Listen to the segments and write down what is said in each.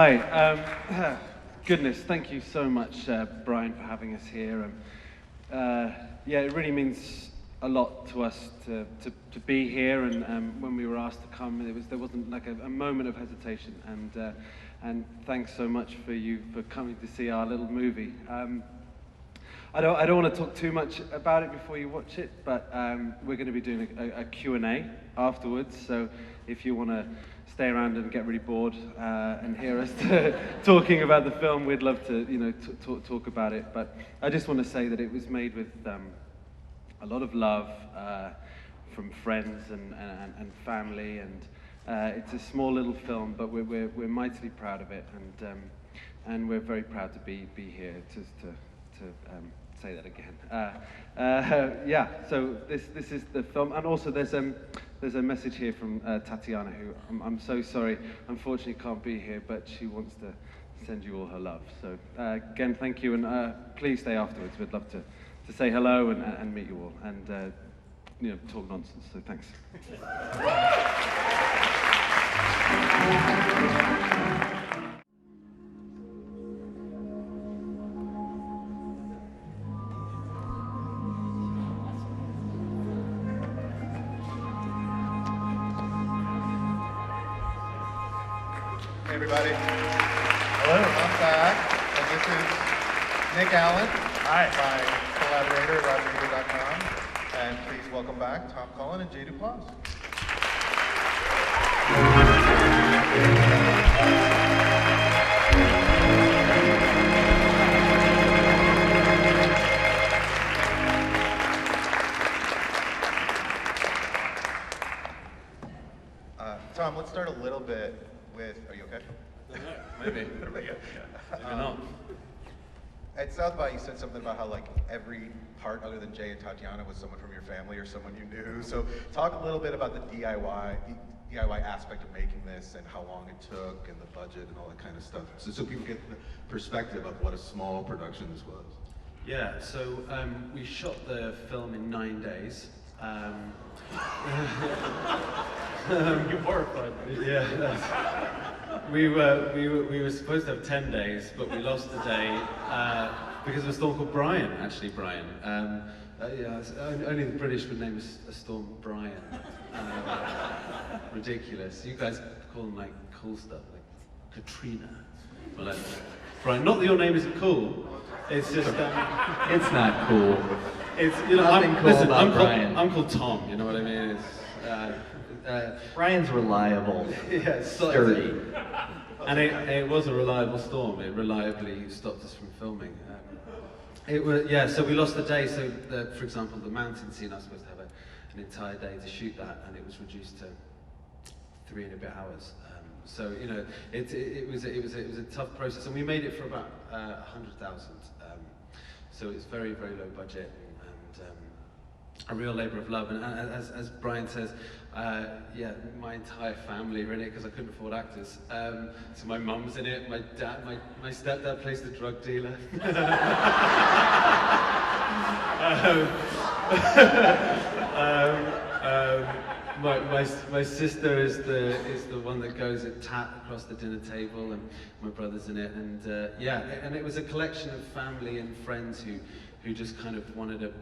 Hi. Goodness, thank you so much, Brian, for having us here. Yeah, it really means a lot to us to be here. And when we were asked to come, there wasn't like a moment of hesitation. And thanks so much for coming to see our little movie. I don't want to talk too much about it before you watch it, but we're going to be doing a Q&A afterwards. So if you want to stay around and get really bored and hear us talking about the film, we'd love to, talk about it. But I just want to say that it was made with a lot of love from friends and family, and it's a small little film, but we're mightily proud of it, and we're very proud to be here to say that again. Yeah, so this is the film, and also there's a message here from Tatiana, who I'm so sorry, unfortunately can't be here, but she wants to send you all her love. So again, thank you, and please stay afterwards. We'd love to say hello and meet you all, and talk nonsense. So thanks. Hey everybody. Hello. I'm back. And this is Nick Allen. Hi. My collaborator at RogerEbert.com. And please welcome back Tom Cullen and Jay Duplass. Tom, let's start a little bit with, are you okay? Maybe. Maybe not. At South by, you said something about how like every part other than Jay and Tatiana was someone from your family or someone you knew. So talk a little bit about the DIY aspect of making this and how long it took and the budget and all that kind of stuff. So people get the perspective of what a small production this was. Yeah, so we shot the film in 9 days. You're horrified. Yeah, we were supposed to have 10 days, but we lost a day because of a storm called Brian. Actually, Brian. Yeah, only the British would name a storm Brian. Ridiculous. You guys call them like cool stuff, like Katrina. Well, like, Brian. Not that your name isn't cool. It's just It's not cool. it's Nothing cool about Brian. I'm called Tom. You know what I mean? It's Brian's reliable, yeah, sturdy. And it was a reliable storm. It reliably stopped us from filming. It was, yeah, so we lost a day. So, for example, the mountain scene, I was supposed to have an entire day to shoot that, and it was reduced to 3 and a bit hours. So it was a tough process, and we made it for about 100,000. So it's very, very low budget and a real labour of love. And as Brian says, yeah, my entire family were in it because I couldn't afford actors. So my mum's in it, my dad, my stepdad plays the drug dealer. My sister is the one that goes at tat across the dinner table, and my brother's in it, and yeah, and it was a collection of family and friends who just kind of wanted to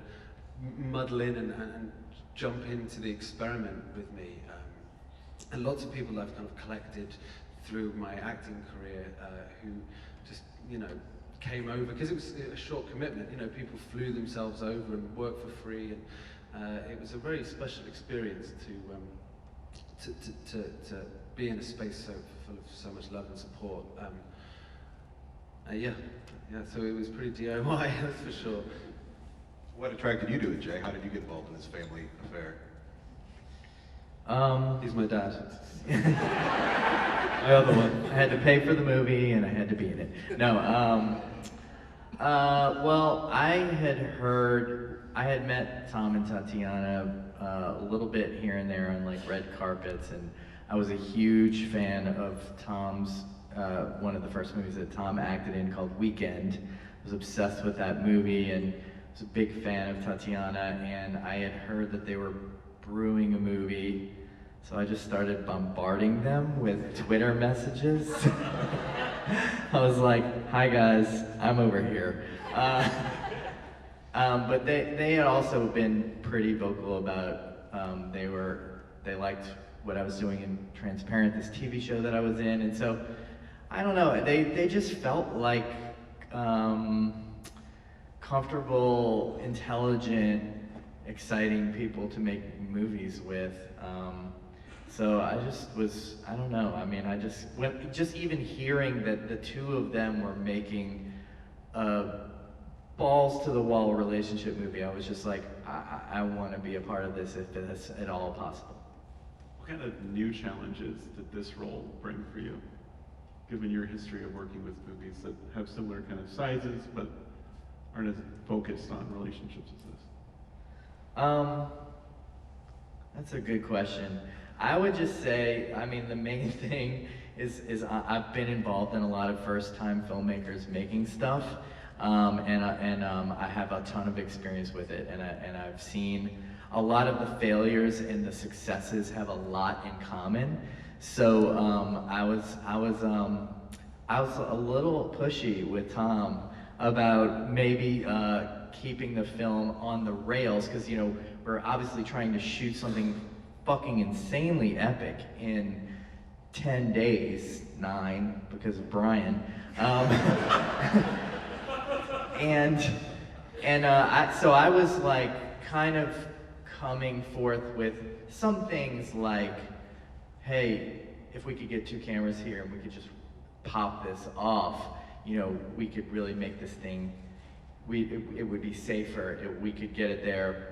muddle in and jump into the experiment with me, and lots of people I've kind of collected through my acting career who just came over because it was a short commitment. People flew themselves over and worked for free, and it was a very special experience to be in a space so full of so much love and support. Yeah. So it was pretty DIY, that's for sure. What attracted you to it, Jay? How did you get involved in this family affair? He's my dad. My other one. I had to pay for the movie and I had to be in it. No, well, I had met Tom and Tatiana a little bit here and there on like red carpets, and I was a huge fan of Tom's, one of the first movies that Tom acted in called Weekend. I was obsessed with that movie and was a big fan of Tatiana, and I had heard that they were brewing a movie, so I just started bombarding them with Twitter messages. was like, hi guys, I'm over here. But they had also been pretty vocal about, they liked what I was doing in Transparent, this TV show that I was in, and so, I don't know, they just felt like comfortable, intelligent, exciting people to make movies with. So I just was, I don't know, I mean, just even hearing that the two of them were making a balls to the wall relationship movie, I was just like, I want to be a part of this if it's at all possible. What kind of new challenges did this role bring for you, given your history of working with movies that have similar kind of sizes but aren't as focused on relationships as this? That's a good question. I would just say, I mean, the main thing is I've been involved in a lot of first-time filmmakers making stuff, and I have a ton of experience with it, and I've seen a lot of the failures and the successes have a lot in common. So I was a little pushy with Tom about maybe keeping the film on the rails, because you know we're obviously trying to shoot something fucking insanely epic in 10 days, 9 because of Brian, so I was like kind of coming forth with some things like, hey, if we could get 2 cameras here and we could just pop this off, you know, we could really make this thing, it would be safer, we could get it there.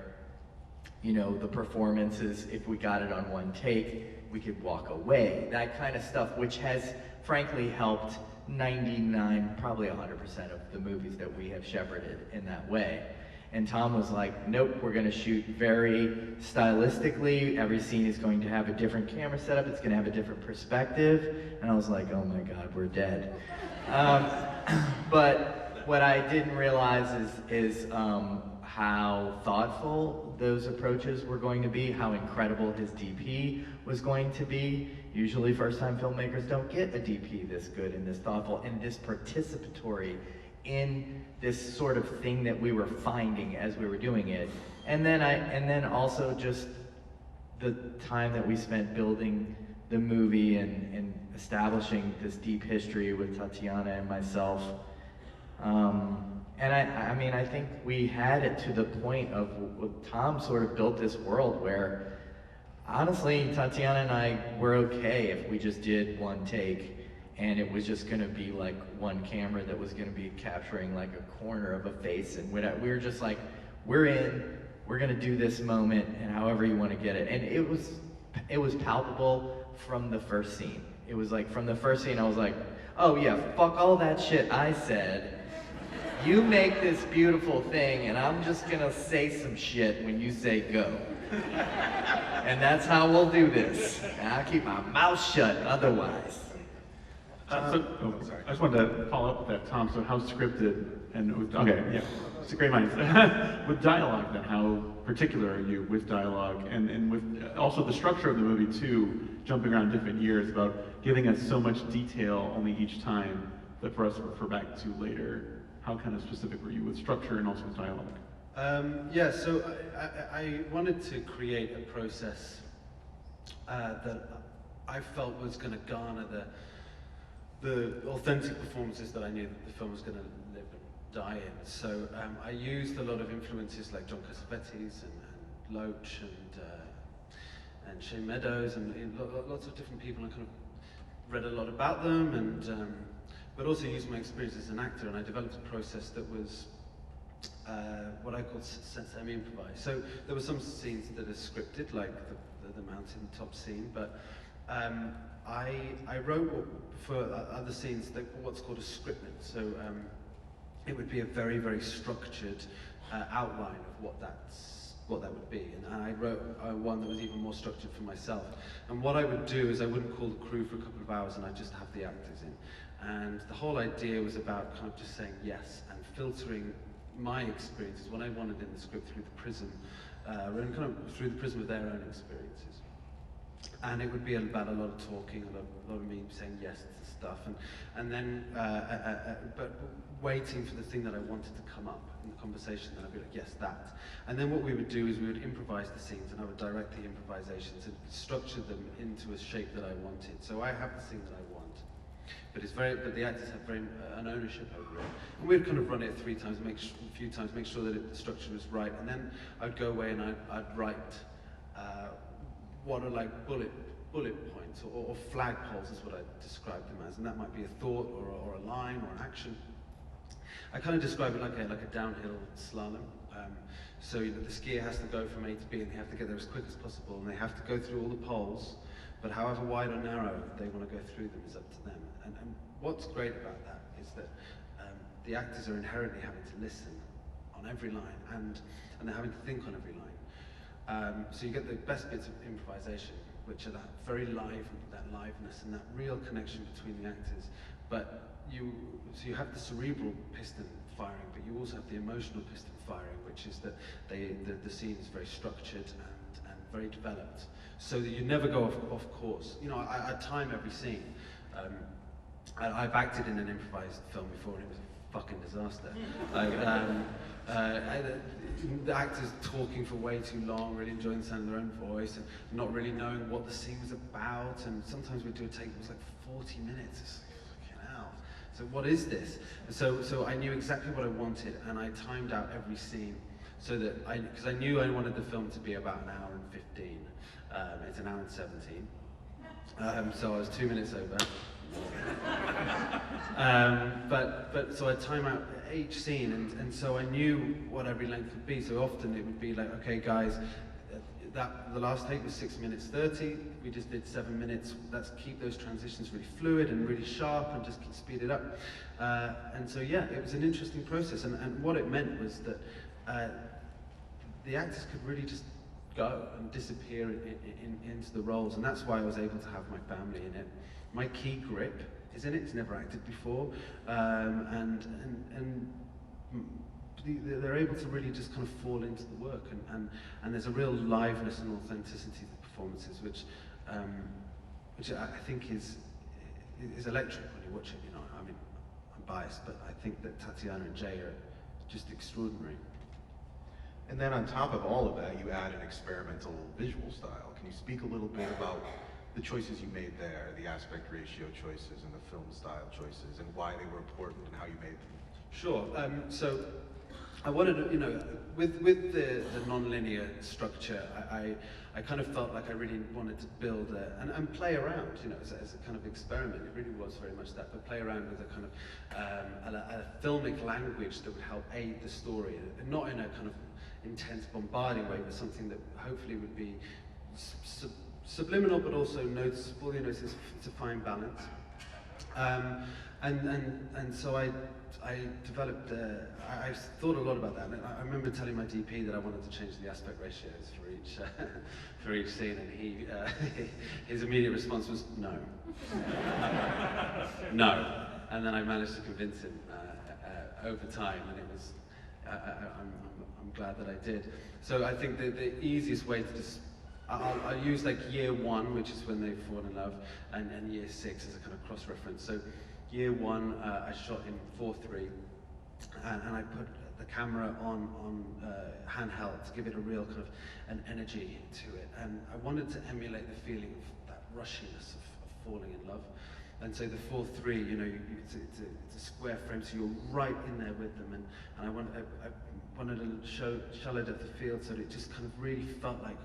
You know, the performances, if we got it on one take, we could walk away. That kind of stuff, which has frankly helped 99, probably 100% of the movies that we have shepherded in that way. And Tom was like, nope, we're gonna shoot very stylistically. Every scene is going to have a different camera setup. It's gonna have a different perspective. And I was like, oh my God, we're dead. But what I didn't realize is how thoughtful those approaches were going to be, how incredible his DP was going to be. Usually first-time filmmakers don't get a DP this good and this thoughtful and this participatory in this sort of thing that we were finding as we were doing it. And then also just the time that we spent building the movie and establishing this deep history with Tatiana and myself. And I mean, I think we had it to the point of Tom sort of built this world where, honestly, Tatiana and I were okay if we just did one take and it was just gonna be like one camera that was gonna be capturing like a corner of a face, and we were just like, we're in, we're gonna do this moment and however you wanna get it. And it was palpable from the first scene. It was like, from the first scene I was like, oh yeah, fuck all that shit I said. You make this beautiful thing, and I'm just gonna say some shit when you say go. And that's how we'll do this. And I'll keep my mouth shut otherwise. I just wanted to follow up with that, Tom. So how scripted and okay, yeah, it's a great mind. With dialogue, then, how particular are you with dialogue and with also the structure of the movie too, jumping around different years, about giving us so much detail only each time that for us to refer back to later. How kind of specific were you with structure and also with dialogue? Yeah, so I wanted to create a process that I felt was going to garner the authentic performances that I knew that the film was going to live and die in. So I used a lot of influences like John Cassavetes and Loach and Shane Meadows and lots of different people. I kind of read a lot about them and but also used my experience as an actor, and I developed a process that was what I call semi-improvised. So there were some scenes that are scripted, like the mountaintop scene, but I wrote for other scenes what's called a scriptment. So it would be a very, very structured outline of what that would be. And I wrote one that was even more structured for myself. And what I would do is I wouldn't call the crew for a couple of hours and I'd just have the actors in. And the whole idea was about kind of just saying yes and filtering my experiences, what I wanted in the script through the prism, and kind of through the prism of their own experiences. And it would be about a lot of talking, a lot of me saying yes to stuff, and then but waiting for the thing that I wanted to come up in the conversation. Then I'd be like, yes, that. And then what we would do is we would improvise the scenes, and I would direct the improvisations and structure them into a shape that I wanted. So I have the scene that I want, but the actors have an ownership over it. And we'd kind of run it a few times, make sure that the structure was right, and then I'd go away and I'd write. What are like bullet points or flagpoles is what I describe them as, and that might be a thought or a line or an action. I kind of describe it like a downhill slalom. So the skier has to go from A to B, and they have to get there as quick as possible, and they have to go through all the poles, but however wide or narrow they want to go through them is up to them. And what's great about that is that the actors are inherently having to listen on every line, and they're having to think on every line. So you get the best bits of improvisation, which are that liveness and that real connection between the actors. But you have the cerebral piston firing, but you also have the emotional piston firing, which is that the scene is very structured and very developed, so that you never go off course. You know, I time every scene. I've acted in an improvised film before, and it was a fucking disaster. The actors talking for way too long, really enjoying the sound of their own voice, and not really knowing what the scene was about. And sometimes we'd do a take that was like 40 minutes. It's like, fucking hell. So what is this? So I knew exactly what I wanted, and I timed out every scene so that because I knew I wanted the film to be about an hour and 15. It's an hour and 17. So I was 2 minutes over. But so I time out each scene, and so I knew what every length would be. So often it would be like, okay, guys, the last take was 6 minutes 30. We just did 7 minutes. Let's keep those transitions really fluid and really sharp, and just speed it up. And so yeah, it was an interesting process. And what it meant was that the actors could really just go and disappear into the roles, and that's why I was able to have my family in it. My key grip is in it. It's never acted before, and they're able to really just kind of fall into the work, and there's a real liveness and authenticity to the performances, which I think is electric when you watch it. You know, I mean, I'm biased, but I think that Tatiana and Jay are just extraordinary. And then on top of all of that, you add an experimental visual style. Can you speak a little bit about the choices you made there, the aspect ratio choices and the film style choices, and why they were important and how you made them? Sure. So I wanted to, you know, with the non-linear structure, I kind of felt like I really wanted to build and play around, you know, as a kind of experiment. It really was very much that, but play around with a kind of a filmic language that would help aid the story, and not in a kind of intense, bombarding way, but something that hopefully would be subliminal, but also noticeable. You know, it's a fine balance. And so I developed. I thought a lot about that. And I remember telling my DP that I wanted to change the aspect ratios for each scene, and his immediate response was no, no. And then I managed to convince him over time, and it was. I'm glad that I did. So I think the easiest way to just I'll use like year 1, which is when they fall in love, and year 6 as a kind of cross-reference. So year 1, I shot in 4:3, and I put the camera on handheld to give it a real kind of an energy to it. And I wanted to emulate the feeling of that rushiness of falling in love. And so the 4:3, you know, it's a square frame, so you're right in there with them. And I wanted to show shallow depth of field, so that it just kind of really felt like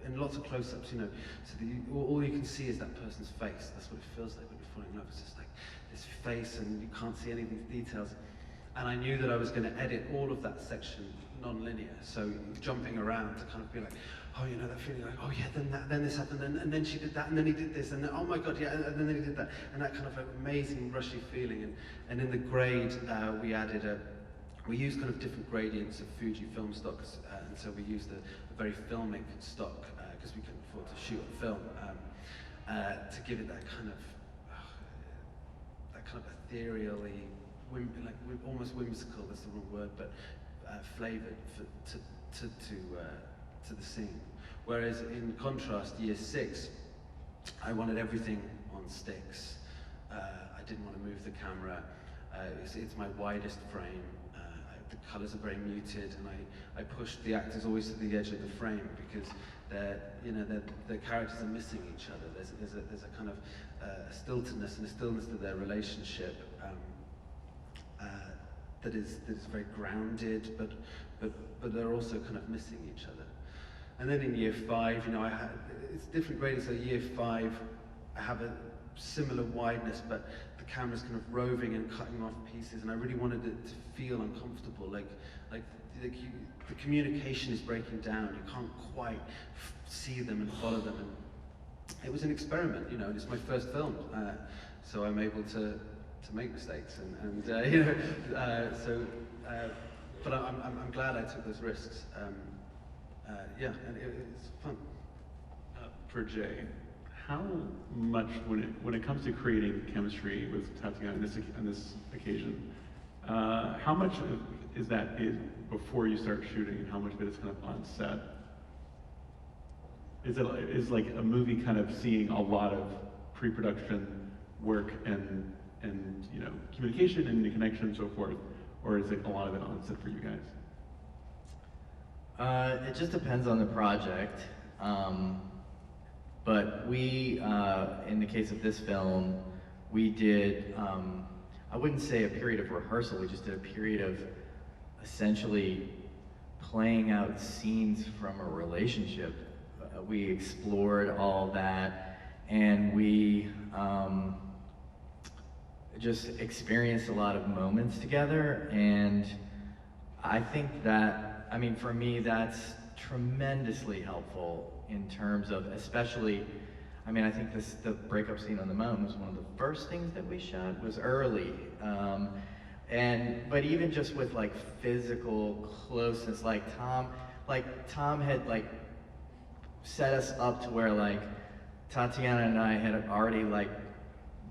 in lots of close-ups, you know, so all you can see is that person's face. That's what it feels like when you're falling in love. It's just like this face, and you can't see any of these details. And I knew that I was going to edit all of that section non-linear, so jumping around to kind of be like, oh, you know, that feeling like, oh yeah, then this happened, and then she did that, and then he did this, and then, oh my god, yeah, and then he did that, and that kind of amazing rushy feeling. And in the grade, we used kind of different gradients of Fuji film stocks, and so we used a very filmic stock, because we couldn't afford to shoot on film, to give it that kind of ethereally, almost whimsical, that's the wrong word, but flavored to the scene. Whereas in contrast, year 6, I wanted everything on sticks. I didn't want to move the camera. It's my widest frame. The colours are very muted, and I pushed the actors always to the edge of the frame because the characters are missing each other. There's a kind of stiltedness and a stillness to their relationship that is very grounded, but they're also kind of missing each other. And then in year 5, it's different grading. So year 5, I have a similar wideness, but the camera's kind of roving and cutting off pieces, and I really wanted it to feel uncomfortable, like the communication is breaking down. You can't quite see them and follow them. And it was an experiment, and it's my first film, so I'm able to make mistakes, but I'm glad I took those risks. And it's fun. For Jay, how much, when it comes to creating chemistry with Tatiana on this occasion, how much is that before you start shooting, and how much of it is kind of on set? Is like a movie kind of seeing a lot of pre-production work and communication and the connection and so forth, or is it a lot of it on set for you guys? It just depends on the project, but we, in the case of this film, we did, I wouldn't say a period of rehearsal, we just did a period of essentially playing out scenes from a relationship. We explored all that, and we just experienced a lot of moments together, and I think that, for me, that's tremendously helpful in terms of, especially, I think the breakup scene on the mountain was one of the first things that we shot, was early. But even just with like physical closeness, Tom had set us up to where Tatiana and I had already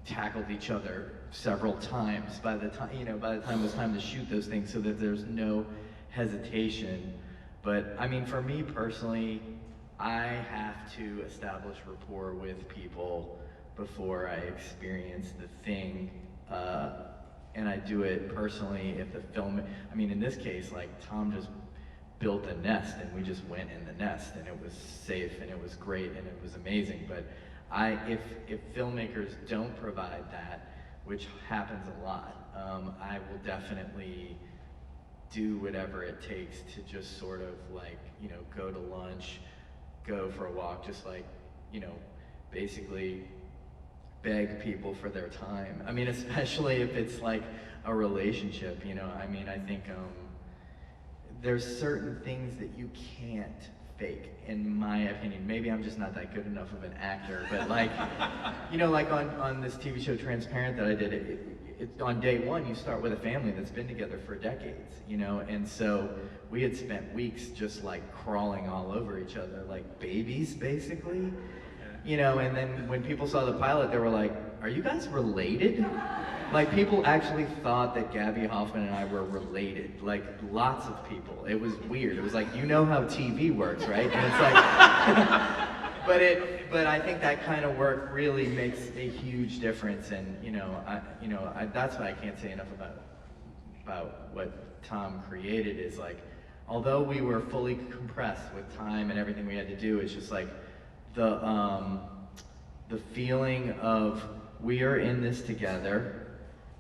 tackled each other several times by the time it was time to shoot those things, so that there's no hesitation. But for me personally, I have to establish rapport with people before I experience the thing, and I do it personally if the film, in this case, Tom just built a nest and we just went in the nest, and it was safe and it was great and it was amazing. But if filmmakers don't provide that, which happens a lot, I will definitely do whatever it takes to just sort of go to lunch, go for a walk, just basically beg people for their time. Especially if it's a relationship, I think there's certain things that you can't fake, in my opinion. Maybe I'm just not that good enough of an actor, but on this TV show Transparent that I did, on day 1, you start with a family that's been together for decades, and so we had spent weeks just crawling all over each other like babies, basically, and then when people saw the pilot, they were like, are you guys related? People actually thought that Gabby Hoffman and I were related, lots of people. It was weird. It was how TV works, right? And it's but I think that kind of work really makes a huge difference, and that's why I can't say enough about what Tom created. Is although we were fully compressed with time and everything we had to do, it's just the feeling of we are in this together,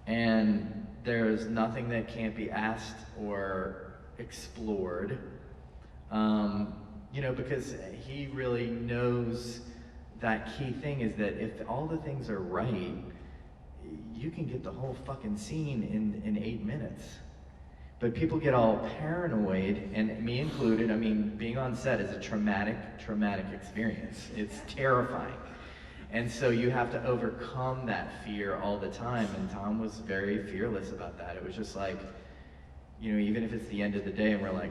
and there's nothing that can't be asked or explored, because he really knows that key thing is that if all the things are right, you can get the whole fucking scene in 8 minutes. But people get all paranoid, and me included. Being on set is a traumatic experience. It's terrifying. And so you have to overcome that fear all the time, and Tom was very fearless about that. It was just even if it's the end of the day and we're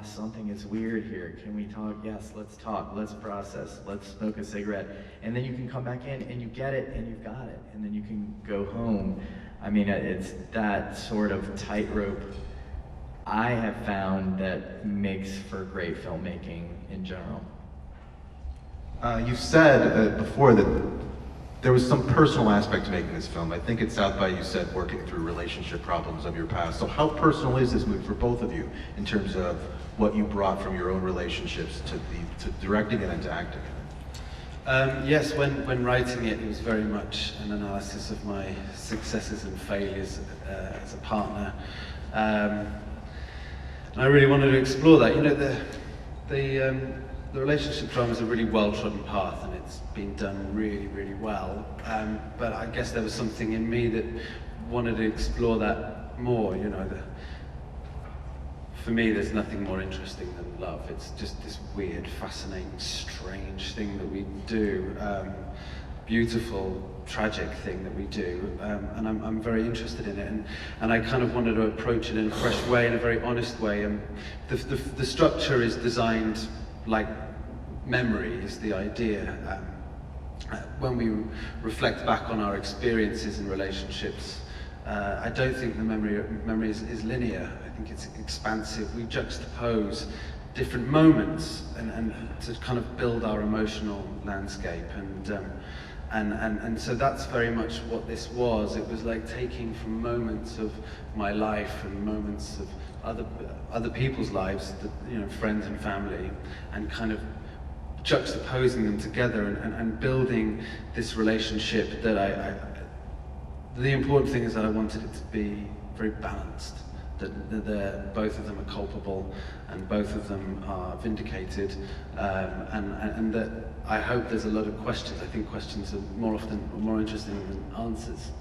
something is weird here, can we talk? Yes, let's talk, let's process, let's smoke a cigarette. And then you can come back in and you get it and you've got it, and then you can go home. It's that sort of tightrope I have found that makes for great filmmaking in general. You said before that there was some personal aspect to making this film. I think at South by you said working through relationship problems of your past. So how personal is this movie for both of you in terms of what you brought from your own relationships to directing it and to acting it? Yes, when writing it, it was very much an analysis of my successes and failures as a partner. And I really wanted to explore that. You know, the relationship drama is a really well-trodden path, and it's been done really, really well. But I guess there was something in me that wanted to explore that more. You know, for me, there's nothing more interesting than love. It's just this weird, fascinating, strange thing that we do, beautiful, tragic thing that we do, and I'm very interested in it. And I kind of wanted to approach it in a fresh way, in a very honest way. And the structure is designed like memory is the idea. When we reflect back on our experiences in relationships, I don't think the memory is linear. I think it's expansive. We juxtapose different moments and to kind of build our emotional landscape. And so that's very much what this was. It was like taking from moments of my life and moments of other people's lives, you know, friends and family, and kind of juxtaposing them together and building this relationship that the important thing is that I wanted it to be very balanced, that both of them are culpable and both of them are vindicated, and that I hope there's a lot of questions. I think questions are more often more interesting than answers.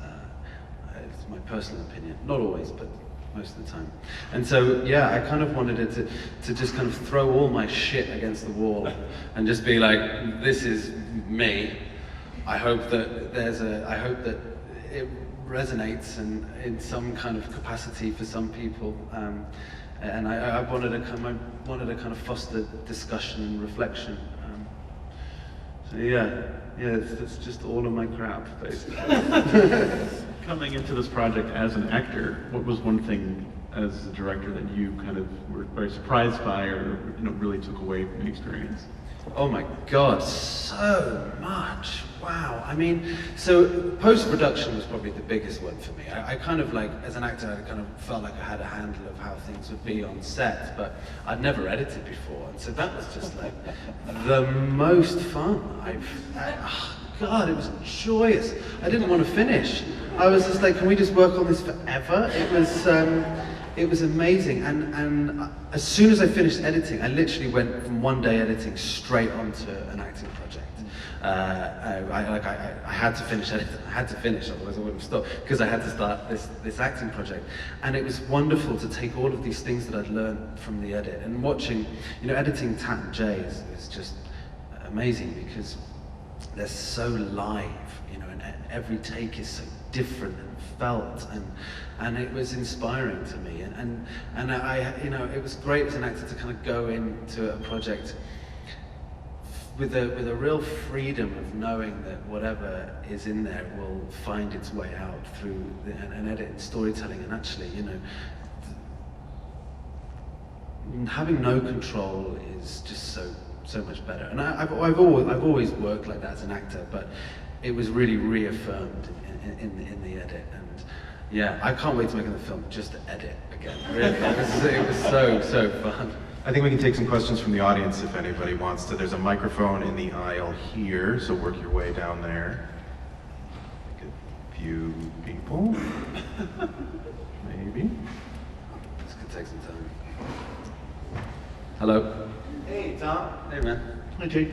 It's my personal opinion, not always, but most of the time. And so, yeah, I kind of wanted it to just kind of throw all my shit against the wall and just be like, this is me. I hope that it resonates and in some kind of capacity for some people. And I wanted to kind of foster discussion and reflection. So yeah, it's just all of my crap, basically. Coming into this project as an actor, what was one thing as a director that you kind of were very surprised by, or really took away from the experience? Oh my God, so much! Wow. I mean, so post-production was probably the biggest one for me. I kind of like, as an actor, I kind of felt like I had a handle of how things would be on set, but I'd never edited before, and so that was just like the most fun God, it was joyous. I didn't want to finish. I was just like, can we just work on this forever? It was amazing. And as soon as I finished editing, I literally went from one day editing straight onto an acting project. I had to finish editing. I had to finish, otherwise I wouldn't have stopped, because I had to start this acting project. And it was wonderful to take all of these things that I'd learned from the edit and watching, editing Tat and Jay is just amazing, because they're so live, and every take is so different and felt, and it was inspiring to me, and I it was great as an actor to kind of go into a project with a real freedom of knowing that whatever is in there will find its way out through an edit and storytelling, and actually, having no control is just so much better. And I've always worked like that as an actor, but it was really reaffirmed in the edit. And yeah, I can't wait to make another film just to edit again. Really, it was so fun. I think we can take some questions from the audience if anybody wants to. There's a microphone in the aisle here, so work your way down there. A few people, maybe. This could take some time. Hello. Hey, Tom. Hey, man. Hi, Jake.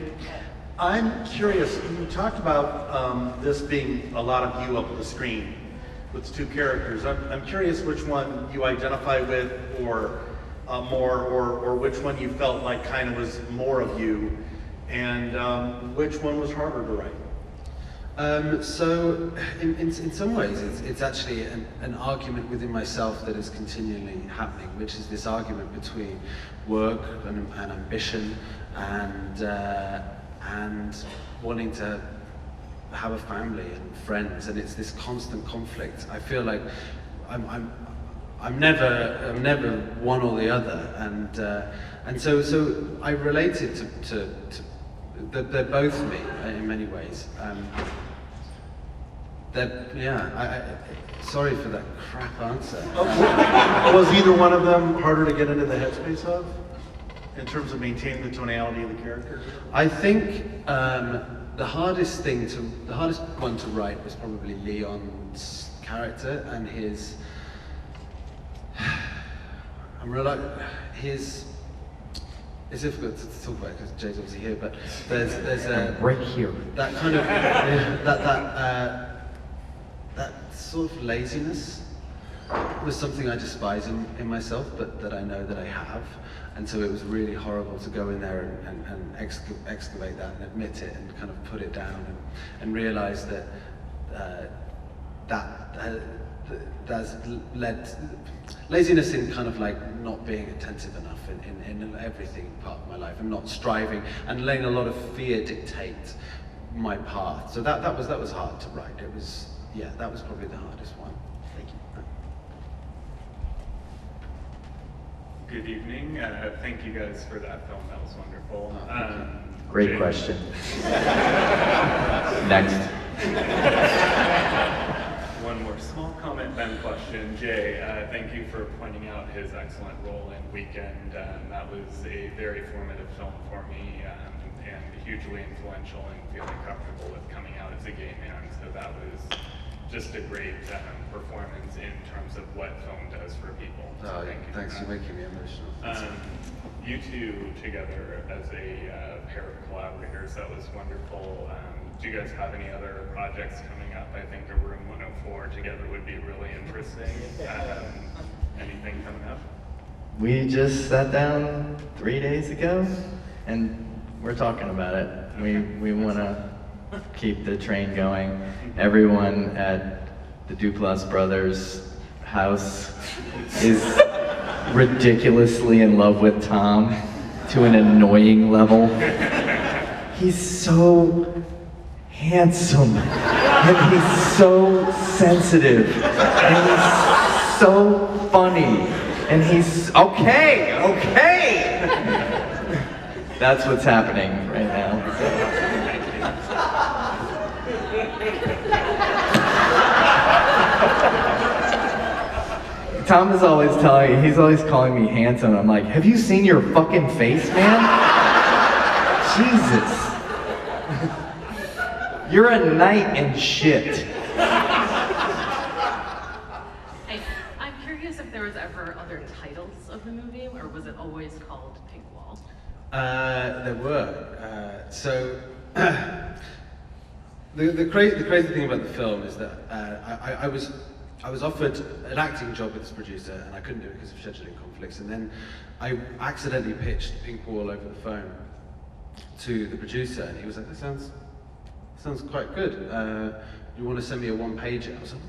I'm curious, you talked about this being a lot of you up on the screen with two characters. I'm curious which one you identify with or more, or which one you felt like kind of was more of you, and which one was harder to write? So, in some ways, it's actually an argument within myself that is continually happening, which is this argument between work and ambition and wanting to have a family and friends, and it's this constant conflict. I feel like I'm never one or the other, and so I related to they're both me in many ways. Sorry for that crap answer. Was either one of them harder to get into the headspace of, in terms of maintaining the tonality of the character? I think the hardest one to write was probably Leon's character and his. It's difficult to talk about because Jay's obviously here, but there's a right here. That kind of that sort of laziness was something I despise in myself, but that I know that I have, and so it was really horrible to go in there and excavate that and admit it and kind of put it down and realize that that's led laziness in kind of like not being attentive enough in everything part of my life and not striving and letting a lot of fear dictate my path. So that was hard to write. It was, yeah, that was probably the hardest one. Thank you. Good evening. Thank you guys for that film. That was wonderful. Great Jay. question. Next. One more small comment, then question. Jay, thank you for pointing out his excellent role in Weekend. That was a very formative film for me and hugely influential in feeling comfortable with coming out as a gay man. So that was just a great performance in terms of what film does for people. So thank you. Thanks for making me emotional. You two together as a pair of collaborators, that was wonderful. Do you guys have any other projects coming up? I think a Room 104 together would be really interesting. Anything coming up? We just sat down 3 days ago, and we're talking about it. We want to keep the train going. Everyone at the Duplass brothers' house is ridiculously in love with Tom to an annoying level. He's so handsome, and he's so sensitive, and he's so funny, and he's okay. That's what's happening right now. Tom is always he's always calling me handsome. I'm like, have you seen your fucking face, man? Jesus. You're a knight in shit. I'm curious if there was ever other titles of the movie, or was it always called Pink Wall? There were. So the crazy thing about the film is that I was offered an acting job with this producer, and I couldn't do it because of scheduling conflicts. And then I accidentally pitched Pink Wall over the phone to the producer, and he was like, "This sounds quite good. You want to send me a one-pager?" I was like,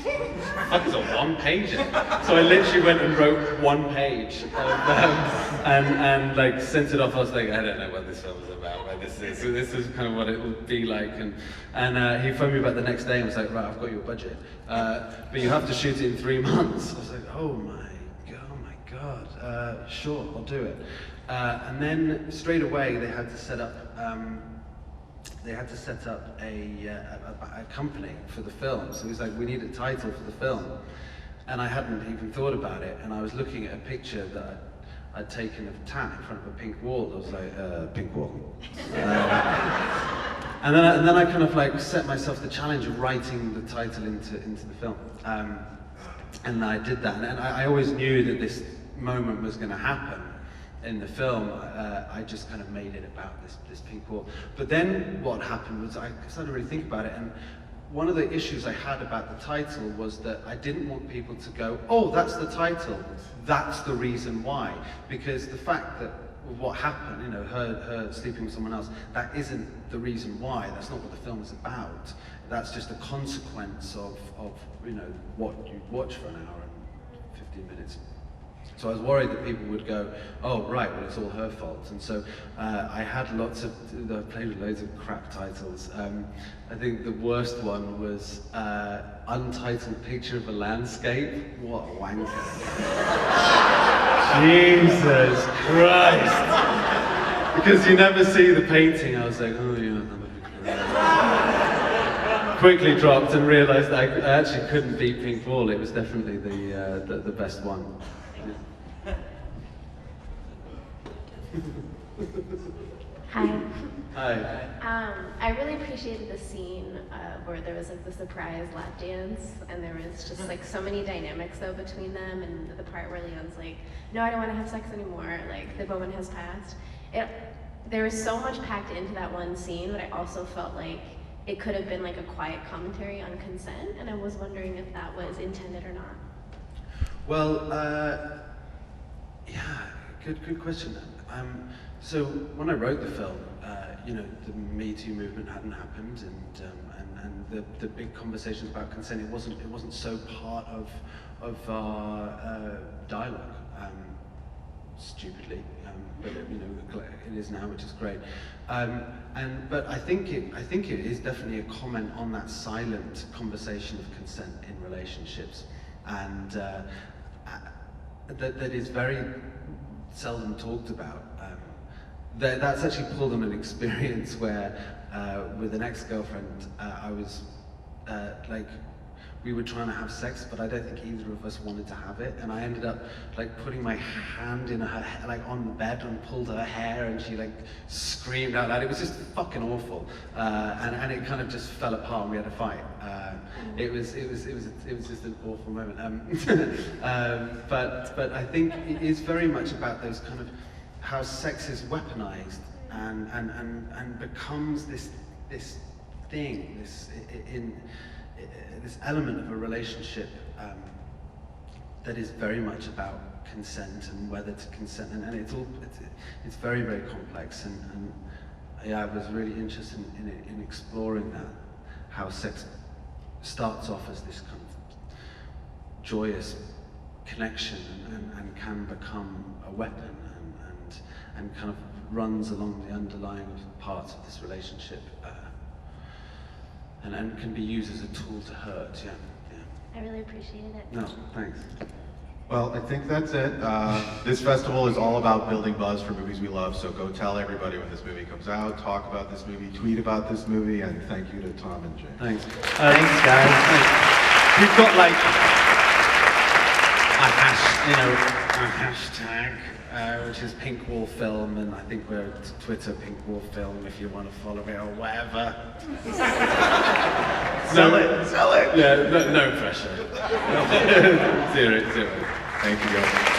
"What the fuck is a one-pager?" So I literally went and wrote one page and like sent it off. I was like, I don't know what this film is about, but this is kind of what it would be like. And he phoned me back the next day and was like, "Right, I've got your budget, but you have to shoot it in 3 months." I was like, oh my god, sure, I'll do it. And then straight away they had to set up a company for the film. So he was like, we need a title for the film. And I hadn't even thought about it. And I was looking at a picture that I'd taken of Tat in front of a pink wall. I was like, pink wall. And then I kind of like set myself the challenge of writing the title into the film. And I did that. And I always knew that this moment was going to happen in the film. I just kind of made it about this pink wall. But then what happened was I started to really think about it, and one of the issues I had about the title was that I didn't want people to go, oh, that's the title, that's the reason why. Because the fact that what happened, you know, her sleeping with someone else, that isn't the reason why. That's not what the film is about. That's just a consequence of you know, what you watch for an hour and 15 minutes. So I was worried that people would go, oh, right, well, it's all her fault. And so I had I played with loads of crap titles. I think the worst one was Untitled Picture of a Landscape. What a wanker. Jesus Christ. Because you never see the painting. I was like, oh yeah, that would be great. Quickly dropped and realised that I actually couldn't beat Pink Wall. It was definitely the best one. Hi. Hi. I really appreciated the scene where there was like the surprise lap dance, and there was just like so many dynamics though between them, and the part where Leon's like, no, I don't want to have sex anymore, like the moment has passed. There was so much packed into that one scene, but I also felt like it could have been like a quiet commentary on consent, and I was wondering if that was intended or not. Well, yeah, good question. So when I wrote the film, the Me Too movement hadn't happened, and the big conversations about consent, it wasn't so part of our dialogue. Stupidly, but it is now, which is great. But I think it is definitely a comment on that silent conversation of consent in relationships, and that is very seldom talked about. That's actually pulled on an experience where, with an ex-girlfriend, I was we were trying to have sex, but I don't think either of us wanted to have it, and I ended up putting my hand in her on the bed and pulled her hair, and she screamed out loud. It was just fucking awful, and it kind of just fell apart, and we had a fight. It was just an awful moment. But I think it is very much about those kind of how sex is weaponized and becomes this thing, this element of a relationship that is very much about consent and whether to consent, and it's very, very complex, and yeah, I was really interested in exploring that, how sex starts off as this kind of joyous connection and can become a weapon and kind of runs along the underlying parts of this relationship. And can be used as a tool to hurt, yeah. I really appreciated it. No, thanks. Well, I think that's it. This festival is all about building buzz for movies we love, so go tell everybody when this movie comes out, talk about this movie, tweet about this movie, and thank you to Tom and Jay. Thanks. Thanks, guys. Thanks. We've got a hashtag, which is Pink Wall Film, and I think we're Twitter Pink Wall Film if you want to follow it or whatever. Sell it. Sell it! Yeah, no pressure. Zero. Thank you guys.